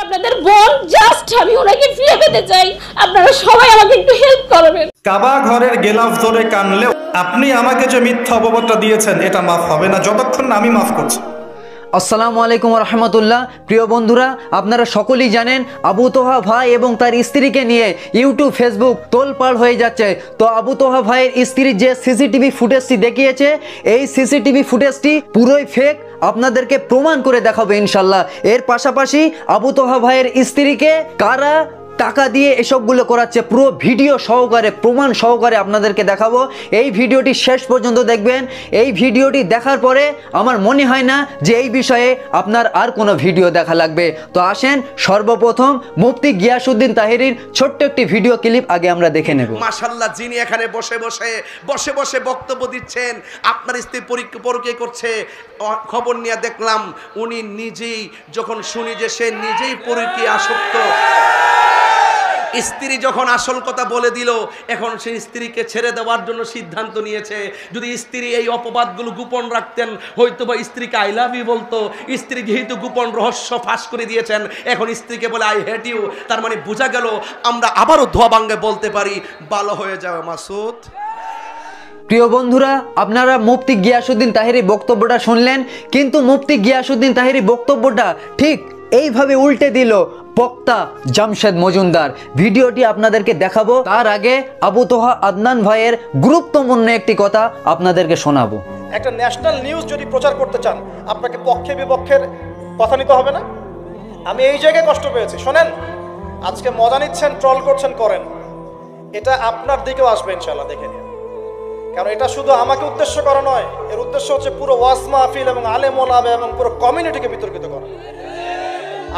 আপনাদের বোন, জাস্ট আমি ওনাকে ফিরে পেতে চাই, আপনারা সবাই আমাকে একটু হেল্প করবেন। কাবা ঘরের গেলাফ ধরে কানলেও আপনি আমাকে যে মিথ্যা অপবাদটা দিয়েছেন এটা মাফ হবে না যতক্ষণ না আমি মাফ করছি। আসসালামু আলাইকুম রহমতুল্লাহ। প্রিয় বন্ধুরা, আপনারা সকলেই জানেন আবু তোহা ভাই এবং তার স্ত্রীকে নিয়ে ইউটিউব ফেসবুক তোলপাড় হয়ে যাচ্ছে। তো আবু তোহা ভাইয়ের স্ত্রীর যে সিসিটিভি ফুটেজটি দেখিয়েছে, এই সিসিটিভি ফুটেজটি পুরোই ফেক, আপনাদেরকে প্রমাণ করে দেখাবো ইনশাল্লাহ। এর পাশাপাশি আবু তোহা ভাইয়ের স্ত্রীকে কারা টাকা দিয়ে এসবগুলো করাচ্ছে পুরো ভিডিও সহকারে, প্রমাণ সহকারে আপনাদেরকে দেখাবো। এই ভিডিওটি শেষ পর্যন্ত দেখবেন। এই ভিডিওটি দেখার পরে আমার মনে হয় না যে এই বিষয়ে আপনার আর কোনো ভিডিও দেখা লাগবে। তো আসেন সর্বপ্রথম মুফতি গিয়াসউদ্দিন তাহিরির ছোট্ট একটি ভিডিও ক্লিপ আগে আমরা দেখে নেব। মাশাআল্লাহ, যিনি এখানে বসে বসে বক্তব্য দিচ্ছেন, আপনার স্ত্রী পরকীয়া করছে, খবর নিয়ে দেখলাম উনি নিজেই, যখন শুনি যে সে নিজেই পরকীয়া আসক্ত, স্ত্রী যখন আসল কথা বলে দিল, এখন সেই স্ত্রীকে ছেড়ে দেওয়ার জন্য সিদ্ধান্ত নিয়েছে। যদি স্ত্রী এই অপবাদগুলো গোপন রাখতেন, হয়তো বা স্ত্রীকে আই লাভ ইউ বলতো। স্ত্রী যেহেতু গোপন রহস্য ফাঁস করে দিয়েছেন, এখন স্ত্রীকে বলে আই হেট ইউ। তার মানে বোঝা গেল আমরা আবারও ধোয়া ভাঙ্গে বলতে পারি, ভালো হয়ে যাবে মাসুদ। প্রিয় বন্ধুরা, আপনারা মুফতি গিয়াসউদ্দিন তাহিরি বক্তব্যটা শুনলেন, কিন্তু মুফতি গিয়াসউদ্দিন তাহিরি বক্তব্যটা ঠিক এইভাবে উল্টে দিল বক্তা জামশেদ মজুমদার। ভিডিওটি আপনাদেরকে দেখাবো, তার আগে আবু তোহা আদনান ভাইয়ের গুরুত্বপূর্ণ একটি কথা আপনাদেরকে শোনাবো। একটা ন্যাশনাল নিউজ যদি প্রচার করতে চান, আপনাকে পক্ষে বিপক্ষের কথা নিতে হবে না। আমি এই জায়গায় কষ্ট পেয়েছি। শোনেন, আজকে মজা নিচ্ছেন, ট্রল করছেন, করেন, এটা আপনার দিকেও আসবে ইনশাল্লাহ, দেখে নিন। কারণ এটা শুধু আমাকে উদ্দেশ্য করা নয়, এর উদ্দেশ্য হচ্ছে পুরো ওয়াজ মাহফিল এবং আলেম ওলামা এবং পুরো কমিউনিটিকে বিতর্কিত করা।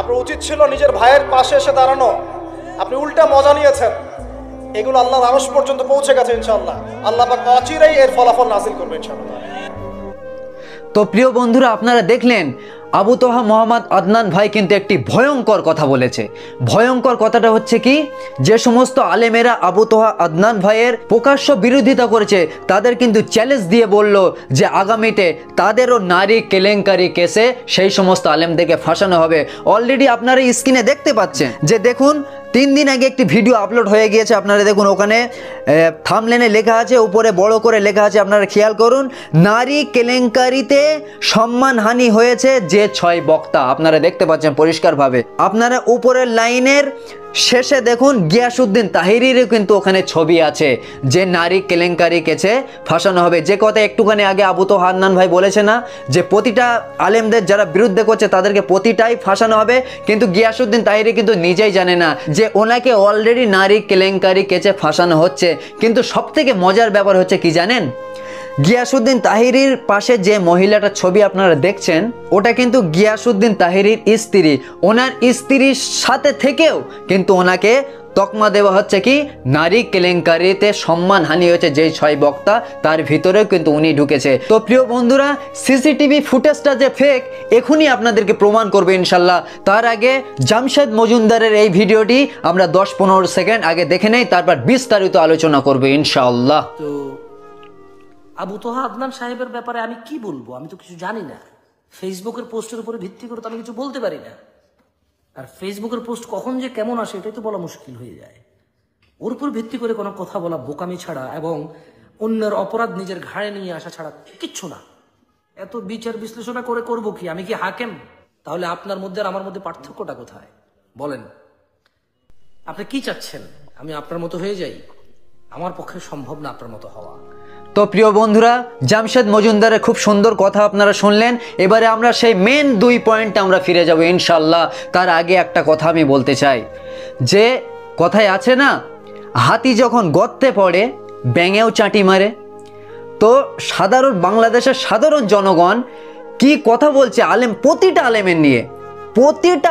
আপনার উচিত ছিল নিজের ভাইয়ের পাশে এসে দাঁড়ানো, আপনি উল্টা মজা নিয়েছেন। এগুলো আল্লাহর আরশ পর্যন্ত পৌঁছে গেছে ইনশাআল্লাহ। আল্লাহ পাক অচিরেই এর ফলাফল নাযিল করবে ইনশাআল্লাহ। তো প্রিয় বন্ধুরা, আপনারা দেখলেন আবু তোহা মোহাম্মদ আদনান ভাই কিন্তু একটি ভয়ঙ্কর কথা বলেছে। ভয়ঙ্কর কথাটা হচ্ছে কি, যে সমস্ত আলেমেরা আবু তোহা আদনান ভাইয়ের প্রকাশ্য বিরোধিতা করেছে, তাদের কিন্তু চ্যালেঞ্জ দিয়ে বলল যে আগামীতে তাদেরও নারী কেলেঙ্কারি কেসে সেই সমস্ত আলেমদেরকে ফাঁসানো হবে। অলরেডি আপনারা স্ক্রিনে দেখতে পাচ্ছেন যে দেখুন, 3 দিন আগে একটি ভিডিও আপলোড হয়ে গিয়েছে। আপনারা দেখুন, ওখানে থাম্বনেলে লেখা আছে, উপরে বড় করে লেখা আছে, আপনারা খেয়াল করুন, নারী কেলেঙ্কারিতে সম্মানহানি হয়েছে যে 6 বক্তা। আপনারা দেখতে পাচ্ছেন পরিষ্কারভাবে। আপনারা উপরের লাইনের শেষে দেখুন গিয়াসউদ্দিন তাহিরিরও কিন্তু ওখানে ছবি আছে যে নারী কেলেঙ্কারি কেসে ফাঁসানো হবে। যে কথা একটুখানি আগে আবু তোহা আদনান ভাই বলেছে না, যে প্রতিটা আলেমদের যারা বিরুদ্ধে করছে তাদেরকে প্রতিটাই ফাঁসানো হবে, কিন্তু গিয়াসউদ্দিন তাহিরি কিন্তু নিজেই জানে না যে ওনাকে অলরেডি নারী কেলেঙ্কারি কেসে ফাঁসানো হচ্ছে। কিন্তু সবথেকে মজার ব্যাপার হচ্ছে কি জানেন, গিয়াসউদ্দিন তাহিরির পাশে যে মহিলাটার ছবি আপনারা দেখছেন, ওটা কিন্তু গিয়াসউদ্দিন তাহিরির স্ত্রী। ওনার স্ত্রীর সাথে থেকেও কিন্তু ওনাকে তকমা দেওয়া হচ্ছে কি নারী কেলেঙ্কারিতে সম্মানহানি হয়েছে যেই 6 বক্তা, তার ভিতরেও কিন্তু উনি ঢুকেছে। তো প্রিয় বন্ধুরা, সিসিটিভি ফুটেজটা যে ফেক এখনই আপনাদেরকে প্রমাণ করবে ইনশাল্লাহ। তার আগে জামশেদ মজুমদারের এই ভিডিওটি আমরা 10-15 সেকেন্ড আগে দেখে নেই, তারপর বিস্তারিত আলোচনা করবে ইনশাআল্লাহ। তো আবু তোহা আদনান সাহেবের ব্যাপারে আমি কি বলবো, আমি তো কিছু জানি না। ফেসবুকের পোস্টের উপরে ভিত্তি করে তো আমি কিছু বলতে পারি না। আর ফেসবুকের পোস্ট কখন যে কেমন আসে এটাই তো বলা মুশকিল হয়ে যায়। ওর উপর ভিত্তি করে কোনো কথা বলা বোকামি ছাড়া এবং অন্যের অপরাধ নিজের ঘাড়ে নিয়ে আসা ছাড়া কিচ্ছু না। এত বিচার বিশ্লেষণা করে করবো কি? আমি কি হাকেম? তাহলে আপনার মধ্যে আর আমার মধ্যে পার্থক্যটা কোথায় বলেন? আপনি কি চাচ্ছেন আমি আপনার মতো হয়ে যাই? আমার পক্ষে সম্ভব না আপনার মতো হওয়া। তো প্রিয় বন্ধুরা, জামশেদ মজুমদারের খুব সুন্দর কথা আপনারা শুনলেন। এবারে আমরা সেই মেন 2 পয়েন্টে আমরা ফিরে যাব ইনশাল্লাহ। তার আগে একটা কথা আমি বলতে চাই, যে কথায় আছে না, হাতি যখন গর্তে পড়ে ব্যাঙেও চাটি মারে। তো সাধারণ বাংলাদেশের সাধারণ জনগণ কি কথা বলছে আলেম, প্রতিটা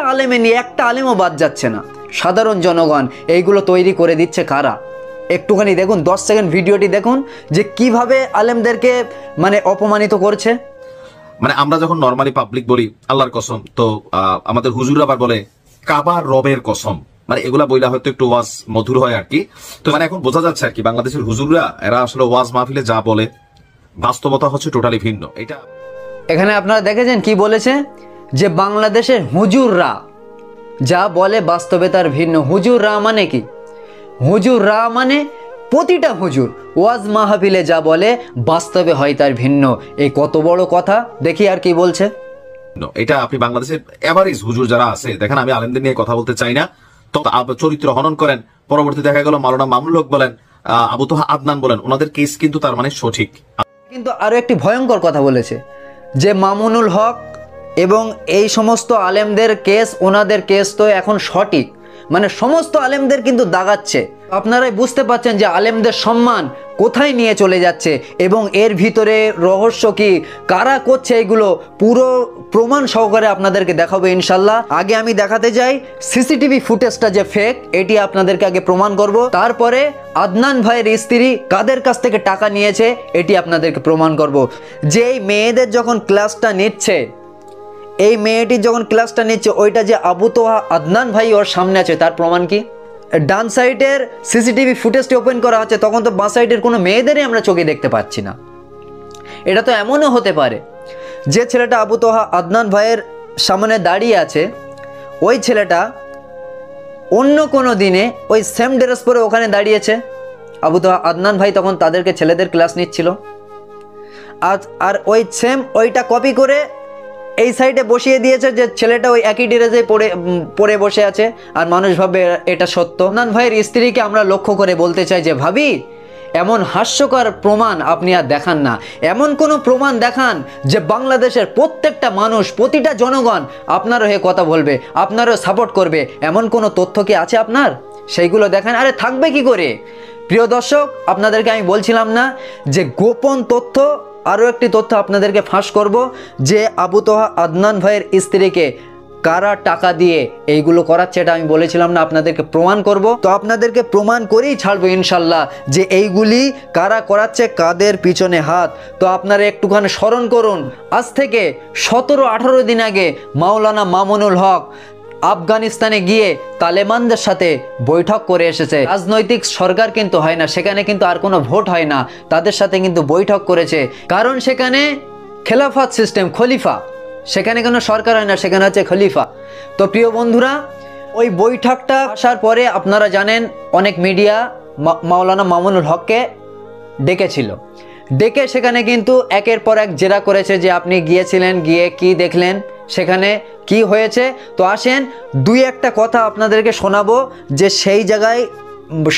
আলেমের নিয়ে একটা আলেমও বাদ যাচ্ছে না। সাধারণ জনগণ এইগুলো তৈরি করে দিচ্ছে কারা? একটুখানি দেখুন, 10 সেকেন্ড ভিডিওটি দেখুন যে কিভাবে আলেমদেরকে মানে অপমানিত করছে। মানে আমরা যখন নরমালি পাবলিক বলি আল্লাহর কসম, তো আমাদের হুজুর আবার বলে কাবার রবের কসম। মানে এগুলা বইলা হয়তো একটু ওয়াজ মধুর হয় আর কি। তো মানে এখন বোঝা যাচ্ছে আর কি বাংলাদেশের হুজুররা এরা আসলে ওয়াজ মাহফিলে যা বলে বাস্তবতা হচ্ছে টোটালি ভিন্ন। এটা এখানে আপনারা দেখেছেন কি বলেছে, যে বাংলাদেশের হুজুররা যা বলে বাস্তবে তার ভিন্ন। হুজুররা মানে কি? হুজুররা মানে প্রতিটা হুজুর ওয়াজ মাহফিলে যা বলে বাস্তবে হয় তার ভিন্ন। এই কত বড় কথা, দেখি আর কি বলছে। এটা আপনি বাংলাদেশের এভারেজ হুজুর যারা আছে দেখেন, আমি আলেমদের নিয়ে কথা বলতে চাই না, তো চরিত্র হনন করেন, পরবর্তী দেখা গেল মাওলানা মামুনুল হক বলেন, আবু তোহা আদনান বলেন, ওনাদের কেস কিন্তু তার মানে সঠিক। কিন্তু আরো একটি ভয়ঙ্কর কথা বলেছে যে মামুনুল হক এবং এই সমস্ত আলেমদের কেস, ওনাদের কেস তো এখন সঠিক, মানে সমস্ত আলেমদের কিন্তু দাগাচ্ছে। আপনারাই বুঝতে পারছেন যে আলেমদের সম্মান কোথায় নিয়ে চলে যাচ্ছে এবং এর ভিতরে রহস্য কি, কারা করছে, এগুলো পুরো প্রমাণ সহকারে আপনাদেরকে দেখাবো ইনশাল্লাহ। আগে আমি দেখাতে চাই সিসিটিভি ফুটেজটা যে ফেক, এটি আপনাদেরকে আগে প্রমাণ করব। তারপরে আদনান ভাইয়ের স্ত্রী কাদের কাছ থেকে টাকা নিয়েছে এটি আপনাদেরকে প্রমাণ করব। যে এই মেয়েদের যখন ক্লাসটা নিচ্ছে, এই মেয়েটি যখন ক্লাসটা নিচ্ছে, ওইটা যে আবু তোহা আদনান ভাই ওর সামনে আছে, তার প্রমাণ কি? ডান সাইডের সিসিটিভি ফুটেজটি ওপেন করা হচ্ছে, তখন তো বাঁ সাইডের কোনো মেয়েদেরই আমরা চোখে দেখতে পাচ্ছি না। এটা তো এমনও হতে পারে যে ছেলেটা আবু তোহা আদনান ভাইয়ের সামনে দাঁড়িয়ে আছে, ওই ছেলেটা অন্য কোনো দিনে ওই সেম ড্রেস পরে ওখানে দাঁড়িয়েছে। আবু তোহা আদনান ভাই তখন তাদেরকে ছেলেদের ক্লাস নিচ্ছিল, আর ওই সেম ওইটা কপি করে এই সাইডে বসিয়ে দিয়েছে যে ছেলেটা ওই একই ড্রেসে পরে বসে আছে, আর মানুষ ভাবে এটা সত্য। আদনান ভাইয়ের স্ত্রীকে আমরা লক্ষ্য করে বলতে চাই যে ভাবি, এমন হাস্যকর প্রমাণ আপনি আর দেখান না, এমন কোনো প্রমাণ দেখান যে বাংলাদেশের প্রত্যেকটা মানুষ, প্রতিটা জনগণ আপনারও হয়ে কথা বলবে, আপনারও সাপোর্ট করবে, এমন কোনো তথ্য কি আছে আপনার? সেইগুলো দেখান। আরে থাকবে কি করে? প্রিয় দর্শক, আপনাদেরকে আমি বলছিলাম না যে গোপন তথ্য, আরও একটি তথ্য আপনাদেরকে ফাঁস করব যে আবু তোহা আদনান ভাইয়ের স্ত্রীকে কারা টাকা দিয়ে এইগুলো করাচ্ছে, এটা আমি বলেছিলাম না আপনাদেরকে প্রমাণ করব। তো আপনাদেরকে প্রমাণ করেই ছাড়বো ইনশাল্লাহ যে এইগুলি কারা করাচ্ছে, কাদের পিছনে হাত। তো আপনারা একটুখানি স্মরণ করুন, আজ থেকে 17-18 দিন আগে মাওলানা মামুনুল হক আফগানিস্তানে গিয়ে তালেবানদের সাথে বৈঠক করে এসেছে। রাজনৈতিক সরকার কিন্তু হয় না সেখানে, কিন্তু আর কোনো ভোট হয় না, তাদের সাথে কিন্তু বৈঠক করেছে, কারণ সেখানে খেলাফত সিস্টেম, খলিফা, সেখানে কোনো সরকার হয় না, সেখানে হচ্ছে খলিফা। তো প্রিয় বন্ধুরা, ওই বৈঠকটা আসার পরে আপনারা জানেন অনেক মিডিয়া মাওলানা মামুনুল হককে ডেকেছিল, ডেকে সেখানে কিন্তু একের পর এক জেরা করেছে যে আপনি গিয়েছিলেন, গিয়ে কি দেখলেন, সেখানে কি হয়েছে। তো আসেন দুই একটা কথা আপনাদেরকে শোনাবো যে সেই জায়গায়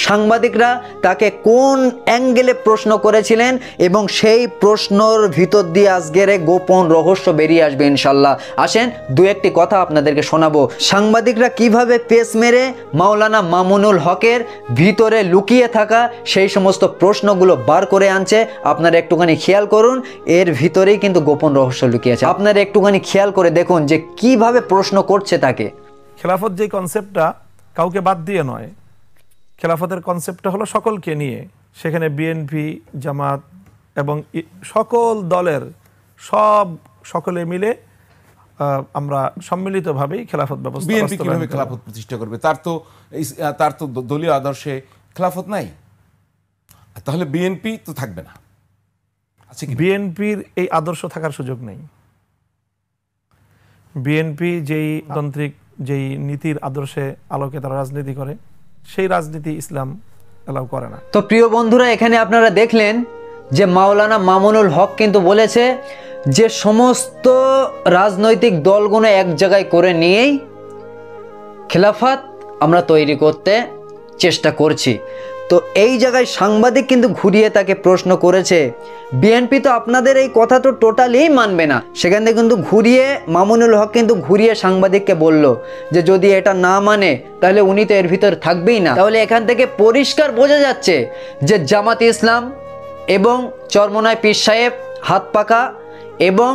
সাংবাদিকরা তাকে কোন অ্যাঙ্গেলে প্রশ্ন করেছিলেন এবং সেই প্রশ্নর ভিতর দিয়ে আজকের গোপন রহস্য বেরিয়ে আসবে ইনশাল্লাহ। আসেন দু একটি কথা আপনাদেরকে শোনাবো, সাংবাদিকরা কিভাবে পেস মেরে মাওলানা মামুনুল হকের ভিতরে লুকিয়ে থাকা সেই সমস্ত প্রশ্নগুলো বার করে আনছে। আপনারা একটুখানি খেয়াল করুন, এর ভিতরেই কিন্তু গোপন রহস্য লুকিয়ে আছে। আপনারা একটুখানি খেয়াল করে দেখুন যে কিভাবে প্রশ্ন করছে তাকে। খেলাফত যে কনসেপ্টটা কাউকে বাদ দিয়ে নয়, খেলাফতের কনসেপ্টটা হলো সকলকে নিয়ে। সেখানে বিএনপি, জামাত এবং সকল দলের সকলে মিলে আমরা সম্মিলিতভাবেই খেলাফত ব্যবস্থা। বিএনপি কিভাবে খেলাফত প্রতিষ্ঠা করবে? তার তো দলীয় আদর্শে খেলাফত নাই, তাহলে বিএনপি তো থাকবে না। আচ্ছা, বিএনপির এই আদর্শ থাকার সুযোগ নেই। বিএনপি যেই তান্ত্রিক, যেই নীতির আদর্শে আলোকে তারা রাজনীতি করে, সেই রাজনীতি ইসলাম এলাও করে না। তো প্রিয় বন্ধুরা, এখানে আপনারা দেখলেন যে মাওলানা মামুনুল হক কিন্তু বলেছে যে সমস্ত রাজনৈতিক দলগুলো এক জায়গায় করে নিয়েই খেলাফত আমরা তৈরি করতে চেষ্টা করছি। তো এই জায়গায় সাংবাদিক কিন্তু ঘুরিয়ে তাকে প্রশ্ন করেছে, বিএনপি তো আপনাদের এই কথা তো টোটালি মানবে না। সেখান থেকে কিন্তু ঘুরিয়ে মামুনুল হক কিন্তু ঘুরিয়ে সাংবাদিককে বলল যে যদি এটা না মানে তাহলে উনি তো এর ভিতর থাকবেই না। তাহলে এখান থেকে পরিষ্কার বোঝা যাচ্ছে যে জামাত ইসলাম এবং চরমনায় পীর সাহেব, হাত পাকা এবং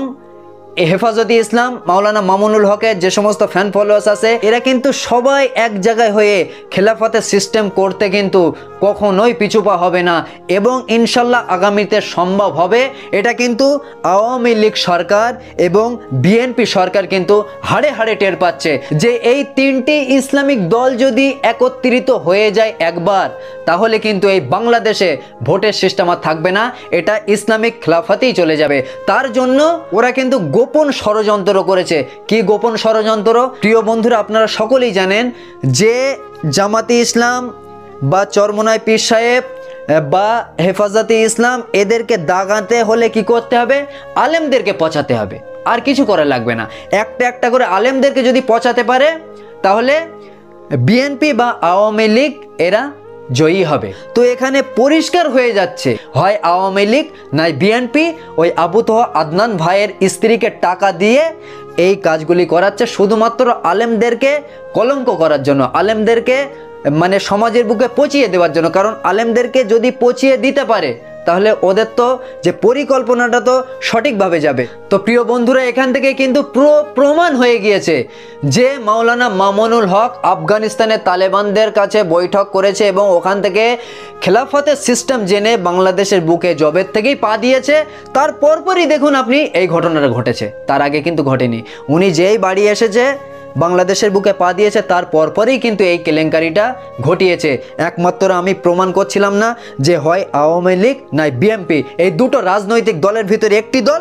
হেফাজতে ইসলাম, মাওলানা মামুনুল হকের যে সমস্ত ফ্যান ফলোয়ার্স আছে, এরা কিন্তু সবাই এক জায়গায় হয়ে খেলাফতের সিস্টেম করতে কিন্তু কখনোই পিছুপা হবে না এবং ইনশাল্লাহ আগামীতে সম্ভব হবে। এটা কিন্তু আওয়ামী লীগ সরকার এবং বিএনপি সরকার কিন্তু হাড়ে হাড়ে টের পাচ্ছে যে এই তিনটি ইসলামিক দল যদি একত্রিত হয়ে যায় একবার, তাহলে কিন্তু এই বাংলাদেশে ভোটের সিস্টেম আর থাকবে না, এটা ইসলামিক খেলাফতেই চলে যাবে। তার জন্য ওরা কিন্তু গোপন ষড়যন্ত্র করেছে। কি গোপন ষড়যন্ত্র? প্রিয় বন্ধুরা, আপনারা সকলেই জানেন যে জামাতে ইসলাম বা চরমোনাই পীর সাহেব বা হেফাজতে ইসলাম এদেরকে দাগাতে হলে কি করতে হবে? আলেমদেরকে পচাতে হবে, আর কিছু করা লাগবে না। একটা একটা করে আলেমদেরকে যদি পচাতে পারে তাহলে বিএনপি বা আওয়ামী লীগ এরা জয়ী হবে। তো এখানে পরিষ্কার হয়ে যাচ্ছে, হয় আওয়ামী লীগ নয় বিএনপি ওই আবু তোহা আদনান ভাইয়ের স্ত্রীকে টাকা দিয়ে এই কাজগুলি করাচ্ছে শুধুমাত্র আলেমদেরকে কলঙ্ক করার জন্য, আলেমদেরকে মানে সমাজের বুকে পচিয়ে দেওয়ার জন্য। কারণ আলেমদেরকে যদি পচিয়ে দিতে পারে তাহলে ওদের তো যে পরিকল্পনাটা তো সঠিকভাবে যাবে। তো প্রিয় বন্ধুরা, এখান থেকে কিন্তু প্রমাণ হয়ে গিয়েছে যে মাওলানা মামুনুল হক আফগানিস্তানের তালেবানদের কাছে বৈঠক করেছে এবং ওখান থেকে খেলাফতের সিস্টেম জেনে বাংলাদেশের বুকে জবের থেকেই পা দিয়েছে। তার পরপরই দেখুন আপনি এই ঘটনাটা ঘটেছে, তার আগে কিন্তু ঘটেনি। উনি যেই বাড়ি এসেছে বাংলাদেশের বুকে পা দিয়েছে তার পরপরই কিন্তু এই কেলেঙ্কারিটা ঘটিয়েছে। একমাত্র আমি প্রমাণ করছিলাম না যে হয় আওয়ামী লীগ নয় বিএনপি, এই দুটো রাজনৈতিক দলের ভিতরে একটি দল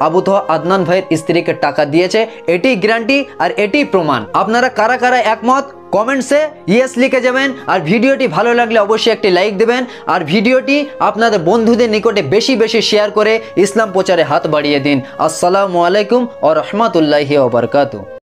আবু তোহা আদনান ভাইয়ের স্ত্রীকে টাকা দিয়েছে, এটি গ্যারান্টি আর এটি প্রমাণ। আপনারা কারা কারা একমত কমেন্টসে ইয়েস লিখে যাবেন। আর ভিডিওটি ভালো লাগলে অবশ্যই একটি লাইক দেবেন, আর ভিডিওটি আপনাদের বন্ধুদের নিকটে বেশি বেশি শেয়ার করে ইসলাম প্রচারে হাত বাড়িয়ে দিন। আসসালামু আলাইকুম ওয়া রাহমাতুল্লাহি ওয়া বারাকাতুহু।